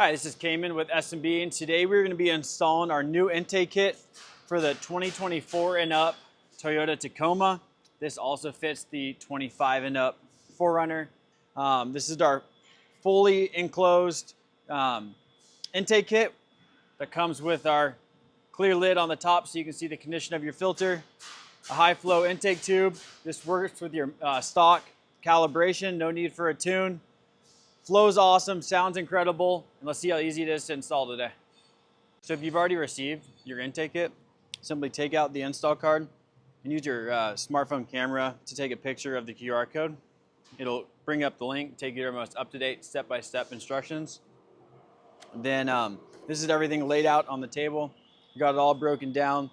Hi, this is Cayman with S&B, and today we're going to be installing our new intake kit for the 2024 and up Toyota Tacoma. This also fits the 25 and up 4Runner. This is our fully enclosed intake kit that comes with our clear lid on the top so you can see the condition of your filter, a high flow intake tube. This works with your stock calibration, no need for a tune. Flows awesome, sounds incredible, and let's see how easy it is to install today. So if you've already received your intake kit, simply take out the install card and use your smartphone camera to take a picture of the QR code. It'll bring up the link, take you to our most up-to-date step-by-step instructions. Then this is everything laid out on the table. You got it all broken down.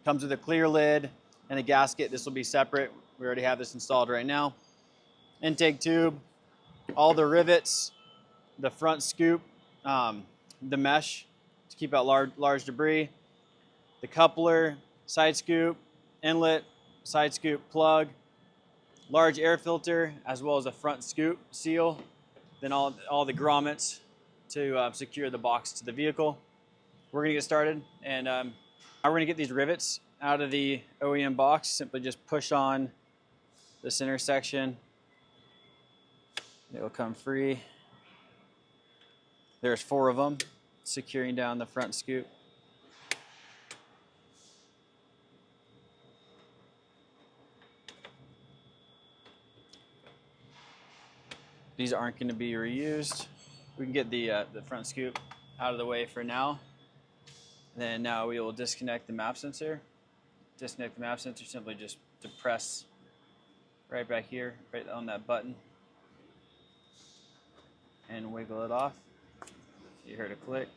Comes with a clear lid and a gasket. This will be separate. We already have this installed right now. Intake tube, all the rivets, the front scoop, the mesh to keep out large debris, the coupler, side scoop, inlet, side scoop plug, large air filter, as well as a front scoop seal, then all the grommets to secure the box to the vehicle. We're gonna get started, and now we're gonna get these rivets out of the OEM box. Simply just push on the center section. It'll come free. There's 4 of them securing down the front scoop. These aren't going to be reused. We can get the front scoop out of the way for now. And then now we will disconnect the MAF sensor. Disconnect the MAF sensor, simply just to press right back here, right on that button, and wiggle it off. You heard a click.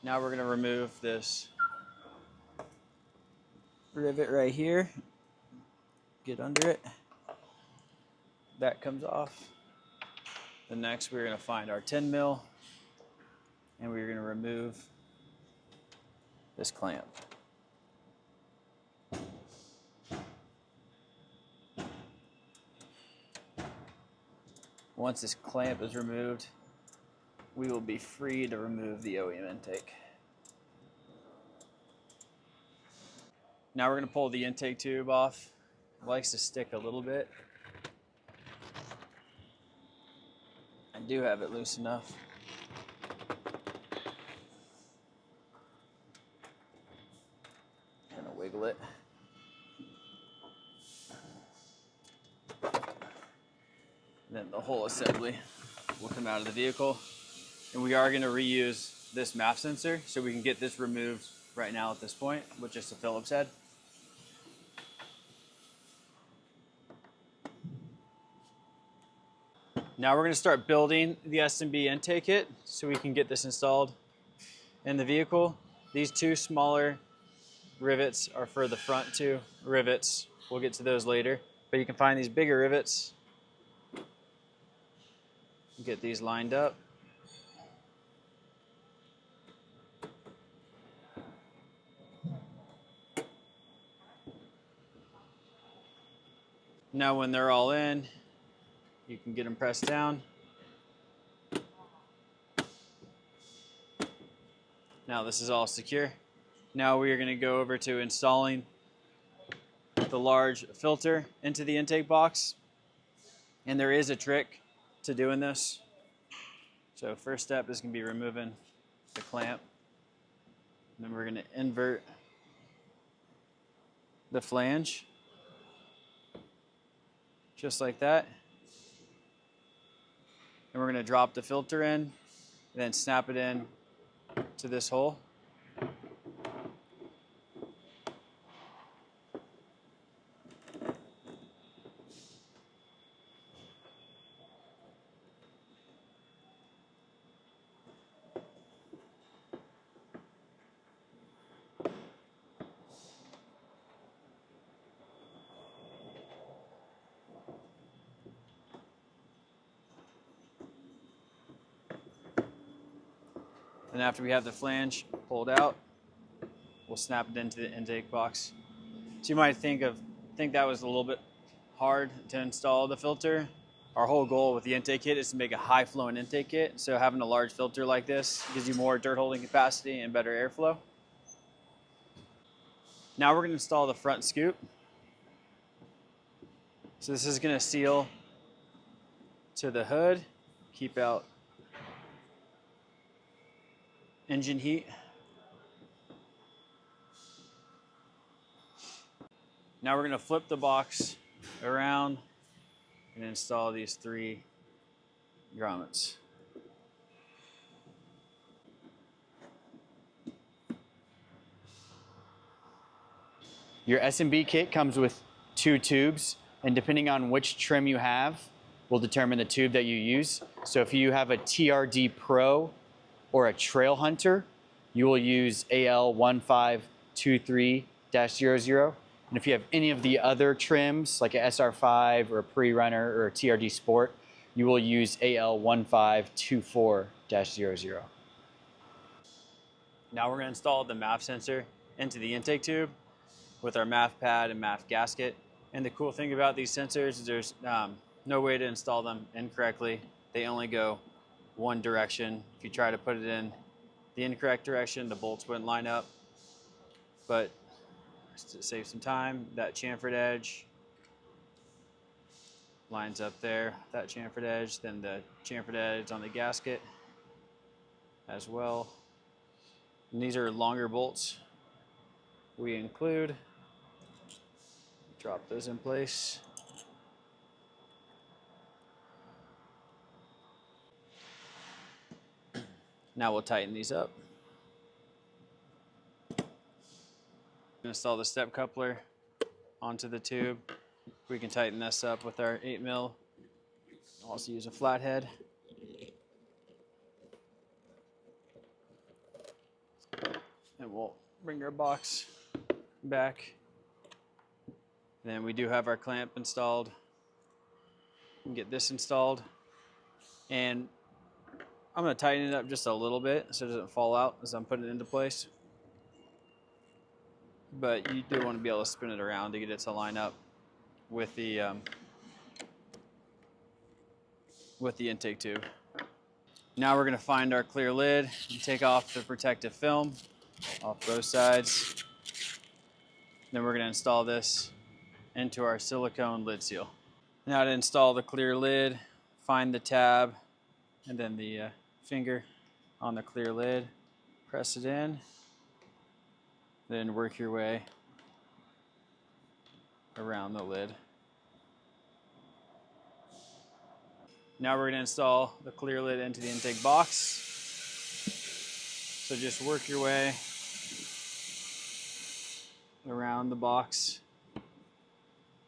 Now we're going to remove this rivet right here. Get under it. That comes off. The next we're going to find our 10 mil, and we're going to remove this clamp. Once this clamp is removed, we will be free to remove the OEM intake. Now we're going to pull the intake tube off. It likes to stick a little bit. I do have it loose enough. I'm going to wiggle it. Then the whole assembly will come out of the vehicle. And we are going to reuse this MAF sensor, so we can get this removed right now at this point with just a Phillips head. Now we're going to start building the S&B intake kit so we can get this installed in the vehicle. These 2 smaller rivets are for the front 2 rivets. We'll get to those later. But you can find these bigger rivets. Get these lined up. Now when they're all in, you can get them pressed down. Now this is all secure. Now we are going to go over to installing the large filter into the intake box. And there is a trick to doing this. So first step is going to be removing the clamp. And then we're going to invert the flange. Just like that. And we're going to drop the filter in, and then snap it in to this hole. And after we have the flange pulled out, we'll snap it into the intake box. So you might think that was a little bit hard to install the filter. Our whole goal with the intake kit is to make a high flowing intake kit. So having a large filter like this gives you more dirt holding capacity and better airflow. Now we're going to install the front scoop. So this is going to seal to the hood, keep out engine heat. Now we're going to flip the box around and install these 3 grommets. Your S&B kit comes with 2 tubes, and depending on which trim you have will determine the tube that you use. So if you have a TRD Pro or a Trail Hunter, you will use AL1523-00. And if you have any of the other trims, like a SR5 or a Pre-Runner or a TRD Sport, you will use AL1524-00. Now we're going to install the MAF sensor into the intake tube with our MAF pad and MAF gasket. And the cool thing about these sensors is there's no way to install them incorrectly. They only go one direction. If you try to put it in the incorrect direction, the bolts wouldn't line up. But to save some time, that chamfered edge lines up there, that chamfered edge, then the chamfered edge on the gasket as well. And these are longer bolts we include. Drop those in place. Now we'll tighten these up. Install the step coupler onto the tube. We can tighten this up with our 8mm. Also use a flathead. And we'll bring our box back. Then we do have our clamp installed. We can get this installed. And I'm going to tighten it up just a little bit so it doesn't fall out as I'm putting it into place. But you do want to be able to spin it around to get it to line up with the intake tube. Now we're going to find our clear lid and take off the protective film off both sides. Then we're going to install this into our silicone lid seal. Now to install the clear lid, find the tab and then the finger on the clear lid, press it in, then work your way around the lid. Now we're going to install the clear lid into the intake box. So just work your way around the box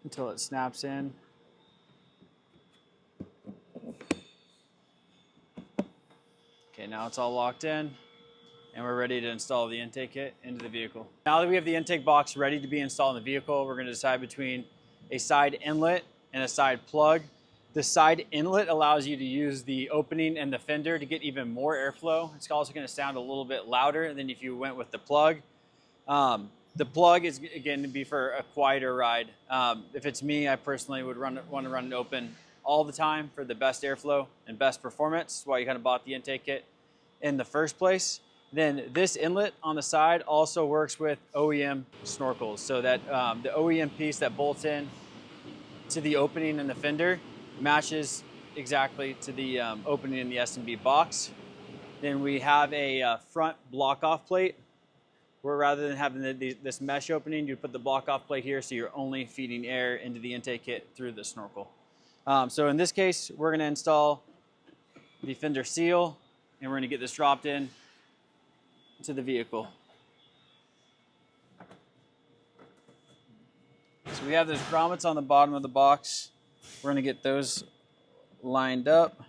until it snaps in. Okay, now it's all locked in and we're ready to install the intake kit into the vehicle. Now that we have the intake box ready to be installed in the vehicle, we're going to decide between a side inlet and a side plug. The side inlet allows you to use the opening and the fender to get even more airflow. It's also going to sound a little bit louder than if you went with the plug. The plug is, again, to be for a quieter ride. If it's me, I personally would want to run it open all the time for the best airflow and best performance. That's why you kind of bought the intake kit in the first place. Then this inlet on the side also works with OEM snorkels. So that the OEM piece that bolts in to the opening in the fender matches exactly to the opening in the S&B box. Then we have a front block-off plate where rather than having this mesh opening, you put the block-off plate here so you're only feeding air into the intake kit through the snorkel. So in this case, we're going to install the fender seal and we're going to get this dropped in to the vehicle. So we have those grommets on the bottom of the box. We're going to get those lined up.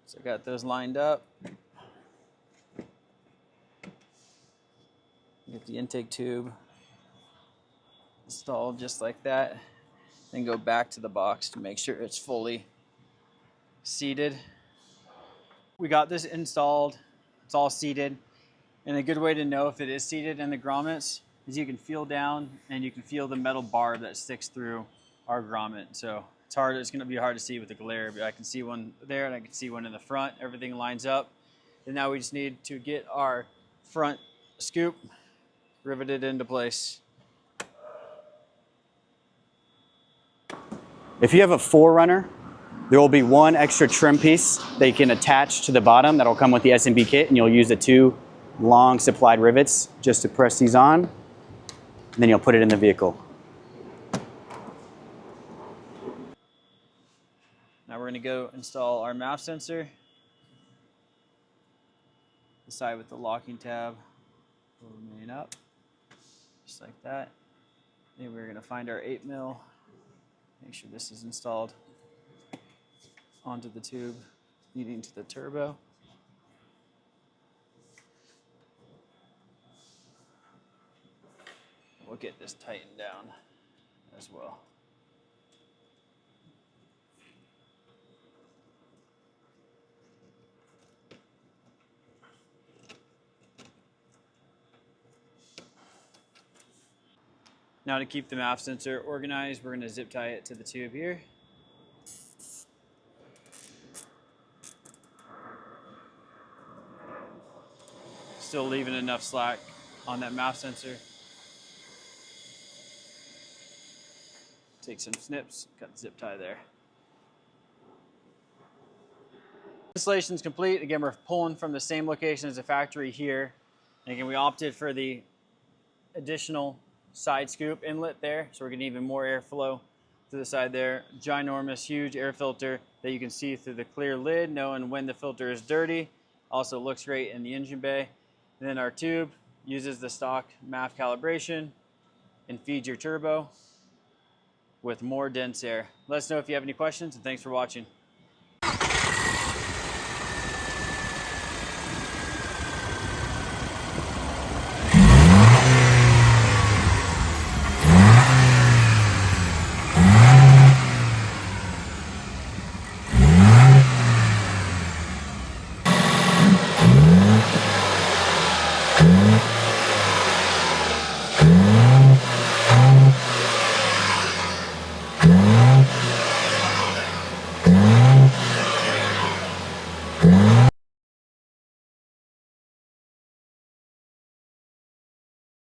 So I got those lined up. Get the intake tube installed just like that. Then go back to the box to make sure it's fully seated. We got this installed. It's all seated. And a good way to know if it is seated in the grommets is you can feel down and you can feel the metal bar that sticks through our grommet. So it's gonna be hard to see with the glare, but I can see one there and I can see one in the front. Everything lines up. And now we just need to get our front scoop riveted into place. If you have a 4Runner, there will be one extra trim piece that you can attach to the bottom that'll come with the S&B kit, and you'll use the 2 long supplied rivets just to press these on, and then you'll put it in the vehicle. Now we're going to go install our MAF sensor. The side with the locking tab will remain up, just like that. Then we're going to find our 8mm. Make sure this is installed onto the tube leading to the turbo. We'll get this tightened down as well. Now to keep the MAF sensor organized, we're going to zip tie it to the tube here. Still leaving enough slack on that MAF sensor. Take some snips, cut the zip tie there. Installation's complete. Again, we're pulling from the same location as the factory here. And again, we opted for the additional side scoop inlet there, so we're getting even more airflow to the side there. Ginormous, huge air filter that you can see through the clear lid, knowing when the filter is dirty. Also looks great in the engine bay. And then our tube uses the stock MAF calibration and feeds your turbo with more dense air. Let us know if you have any questions, and thanks for watching.